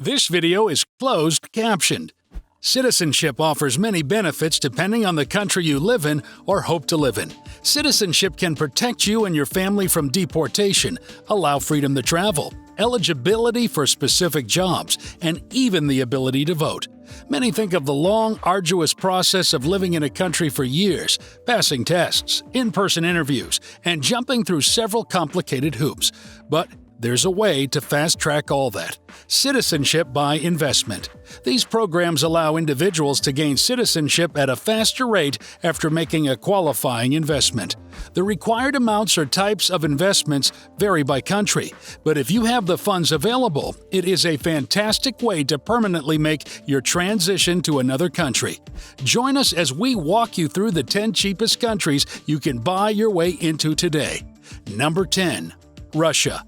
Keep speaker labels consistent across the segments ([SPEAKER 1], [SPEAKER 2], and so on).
[SPEAKER 1] This video is closed captioned. Citizenship offers many benefits depending on the country you live in or hope to live in. Citizenship can protect you and your family from deportation, allow freedom to travel, eligibility for specific jobs, and even the ability to vote. Many think of the long, arduous process of living in a country for years, passing tests, in-person interviews, and jumping through several complicated hoops. But there's a way to fast-track all that. Citizenship by investment. These programs allow individuals to gain citizenship at a faster rate after making a qualifying investment. The required amounts or types of investments vary by country, but if you have the funds available, it is a fantastic way to permanently make your transition to another country. Join us as we walk you through the 10 cheapest countries you can buy your way into today. Number 10. Russia.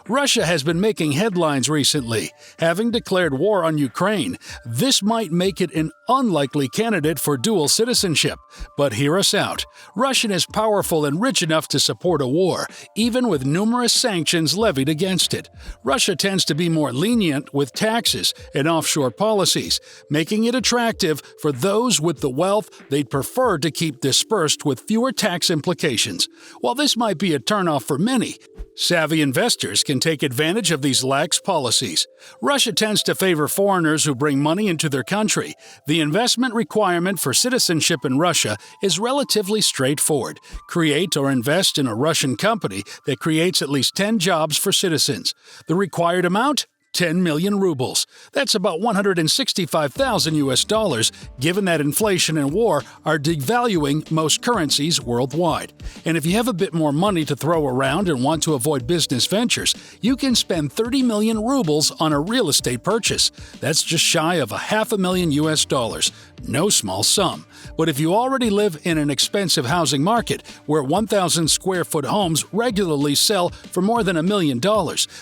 [SPEAKER 1] Russia has been making headlines recently, having declared war on Ukraine. This might make it an unlikely candidate for dual citizenship. But hear us out. Russia is powerful and rich enough to support a war, even with numerous sanctions levied against it. Russia tends to be more lenient with taxes and offshore policies, making it attractive for those with the wealth they'd prefer to keep dispersed with fewer tax implications. While this might be a turnoff for many, savvy investors can take advantage of these lax policies. Russia tends to favor foreigners who bring money into their country. The investment requirement for citizenship in Russia is relatively straightforward. Create or invest in a Russian company that creates at least 10 jobs for citizens. The required amount? 10 million rubles. That's about 165,000 US dollars, given that inflation and war are devaluing most currencies worldwide. And if you have a bit more money to throw around and want to avoid business ventures, you can spend 30 million rubles on a real estate purchase. That's just shy of $500,000 US dollars. No small sum. But if you already live in an expensive housing market where 1,000 square foot homes regularly sell for more than $1 million,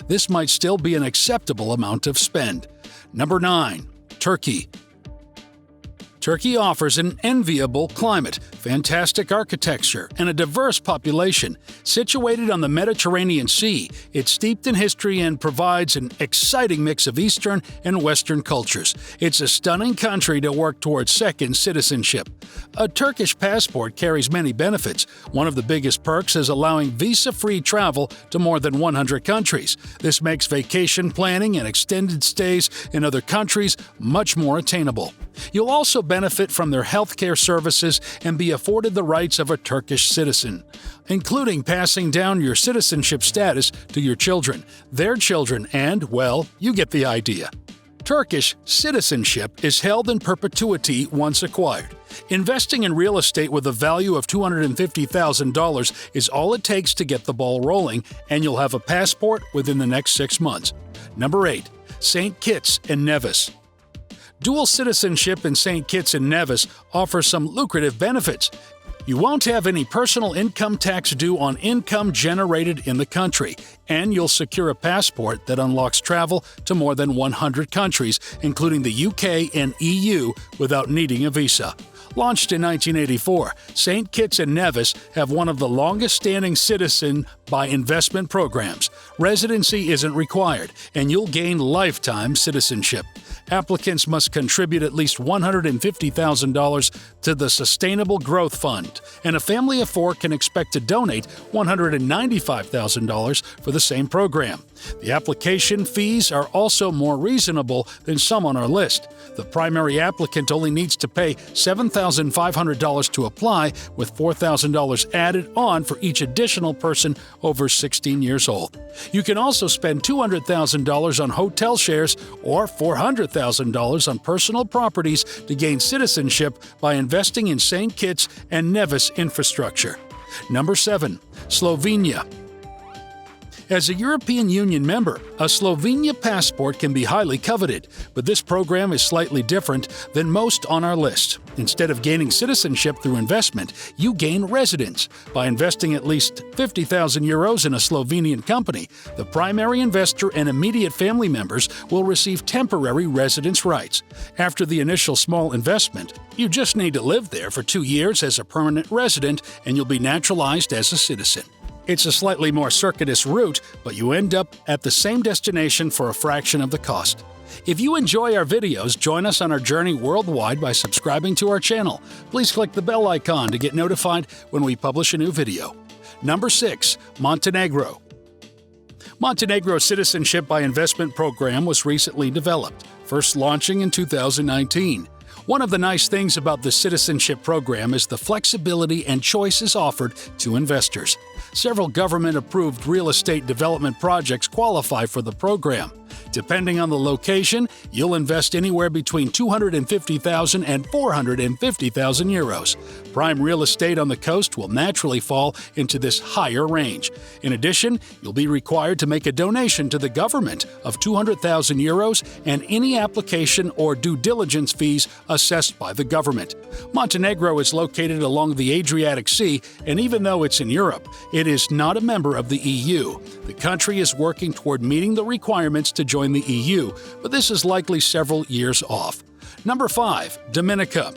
[SPEAKER 1] this might still be an acceptable amount of spend. Number 9. Turkey. Turkey offers an enviable climate, fantastic architecture, and a diverse population. Situated on the Mediterranean Sea, it's steeped in history and provides an exciting mix of Eastern and Western cultures. It's a stunning country to work towards second citizenship. A Turkish passport carries many benefits. One of the biggest perks is allowing visa-free travel to more than 100 countries. This makes vacation planning and extended stays in other countries much more attainable. You'll also benefit from their healthcare services and be afforded the rights of a Turkish citizen, including passing down your citizenship status to your children, their children, and, well, you get the idea. Turkish citizenship is held in perpetuity once acquired. Investing in real estate with a value of $250,000 is all it takes to get the ball rolling, and you'll have a passport within the next 6 months. Number 8. St. Kitts and Nevis. Dual citizenship in St. Kitts and Nevis offers some lucrative benefits. You won't have any personal income tax due on income generated in the country, and you'll secure a passport that unlocks travel to more than 100 countries, including the UK and EU, without needing a visa. Launched in 1984, St. Kitts and Nevis have one of the longest-standing citizen by investment programs. Residency isn't required, and you'll gain lifetime citizenship. Applicants must contribute at least $150,000 to the Sustainable Growth Fund, and a family of 4 can expect to donate $195,000 for the same program. The application fees are also more reasonable than some on our list. The primary applicant only needs to pay $7,500 to apply, with $4,000 added on for each additional person over 16 years old. You can also spend $200,000 on hotel shares or $400,000 on personal properties to gain citizenship by investing in St. Kitts and Nevis infrastructure. Number 7. Slovenia. As a European Union member, a Slovenia passport can be highly coveted, but this program is slightly different than most on our list. Instead of gaining citizenship through investment, you gain residence. By investing at least 50,000 euros in a Slovenian company, the primary investor and immediate family members will receive temporary residence rights. After the initial small investment, you just need to live there for 2 years as a permanent resident, and you'll be naturalized as a citizen. It's a slightly more circuitous route, but you end up at the same destination for a fraction of the cost. If you enjoy our videos, join us on our journey worldwide by subscribing to our channel. Please click the bell icon to get notified when we publish a new video. Number 6. Montenegro. Montenegro's Citizenship by Investment program was recently developed, first launching in 2019. One of the nice things about the Citizenship program is the flexibility and choices offered to investors. Several government-approved real estate development projects qualify for the program. Depending on the location, you'll invest anywhere between €250,000 and €450,000. Prime real estate on the coast will naturally fall into this higher range. In addition, you'll be required to make a donation to the government of €200,000 and any application or due diligence fees assessed by the government. Montenegro is located along the Adriatic Sea, and even though it's in Europe, it is not a member of the EU. The country is working toward meeting the requirements to join the EU, but this is likely several years off. Number 5. Dominica.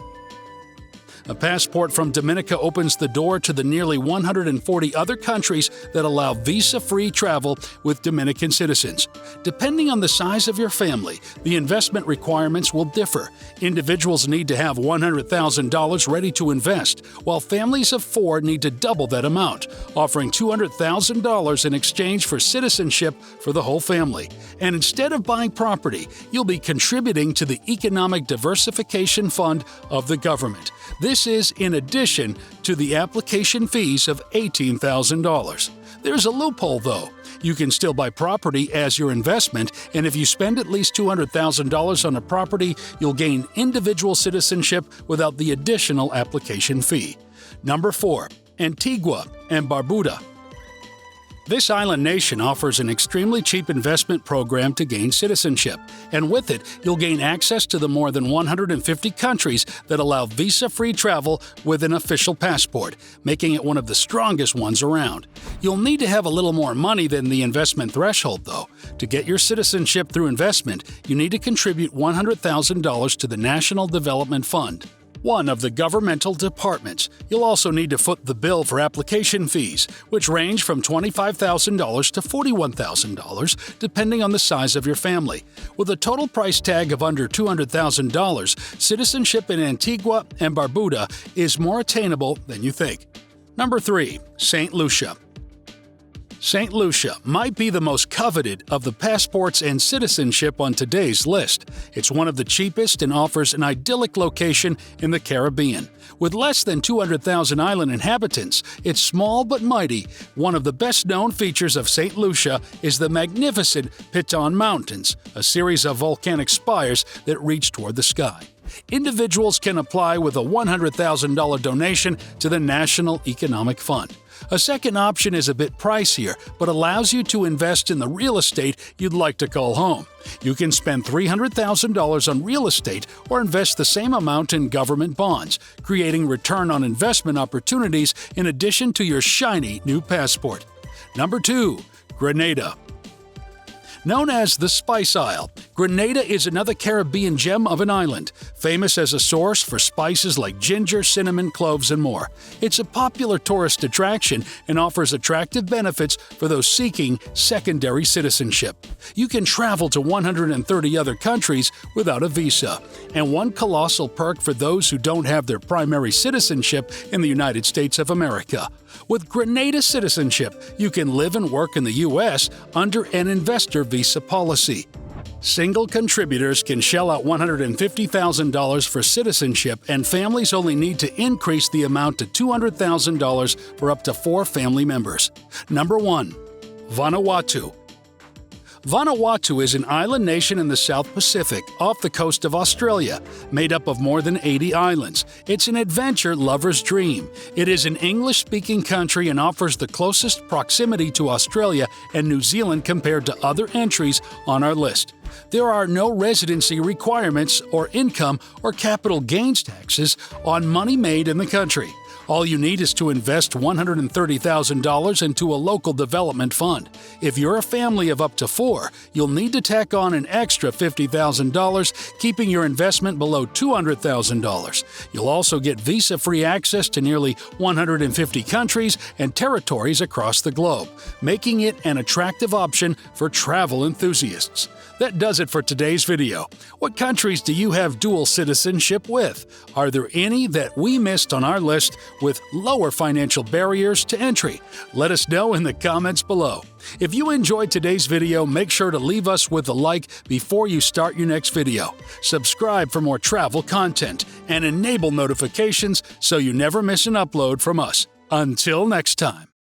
[SPEAKER 1] A passport from Dominica opens the door to the nearly 140 other countries that allow visa-free travel with Dominican citizens. Depending on the size of your family, the investment requirements will differ. Individuals need to have $100,000 ready to invest, while families of 4 need to double that amount, offering $200,000 in exchange for citizenship for the whole family. And instead of buying property, you'll be contributing to the Economic Diversification Fund of the government. This is in addition to the application fees of $18,000. There's a loophole, though. You can still buy property as your investment, and if you spend at least $200,000 on a property, you'll gain individual citizenship without the additional application fee. Number 4. Antigua and Barbuda. This island nation offers an extremely cheap investment program to gain citizenship, and with it, you'll gain access to the more than 150 countries that allow visa-free travel with an official passport, making it one of the strongest ones around. You'll need to have a little more money than the investment threshold, though. To get your citizenship through investment, you need to contribute $100,000 to the National Development Fund, one of the governmental departments. You'll also need to foot the bill for application fees, which range from $25,000 to $41,000, depending on the size of your family. With a total price tag of under $200,000, citizenship in Antigua and Barbuda is more attainable than you think. Number 3. St. Lucia. St. Lucia might be the most coveted of the passports and citizenship on today's list. It's one of the cheapest and offers an idyllic location in the Caribbean. With less than 200,000 island inhabitants, it's small but mighty. One of the best-known features of St. Lucia is the magnificent Piton Mountains, a series of volcanic spires that reach toward the sky. Individuals can apply with a $100,000 donation to the National Economic Fund. A second option is a bit pricier, but allows you to invest in the real estate you'd like to call home. You can spend $300,000 on real estate or invest the same amount in government bonds, creating return on investment opportunities in addition to your shiny new passport. Number 2. Grenada. Known as the Spice Isle, Grenada is another Caribbean gem of an island, famous as a source for spices like ginger, cinnamon, cloves, and more. It's a popular tourist attraction and offers attractive benefits for those seeking secondary citizenship. You can travel to 130 other countries without a visa, and one colossal perk for those who don't have their primary citizenship in the United States of America. With Grenada citizenship, you can live and work in the U.S. under an investor visa policy. Single contributors can shell out $150,000 for citizenship, and families only need to increase the amount to $200,000 for up to 4 family members. Number 1. Vanuatu. Vanuatu is an island nation in the South Pacific, off the coast of Australia, made up of more than 80 islands. It's an adventure lover's dream. It is an English-speaking country and offers the closest proximity to Australia and New Zealand compared to other entries on our list. There are no residency requirements or income or capital gains taxes on money made in the country. All you need is to invest $130,000 into a local development fund. If you're a family of up to 4, you'll need to tack on an extra $50,000, keeping your investment below $200,000. You'll also get visa-free access to nearly 150 countries and territories across the globe, making it an attractive option for travel enthusiasts. That does it for today's video. What countries do you have dual citizenship with? Are there any that we missed on our list with lower financial barriers to entry? Let us know in the comments below. If you enjoyed today's video, make sure to leave us with a like before you start your next video. Subscribe for more travel content and enable notifications so you never miss an upload from us. Until next time.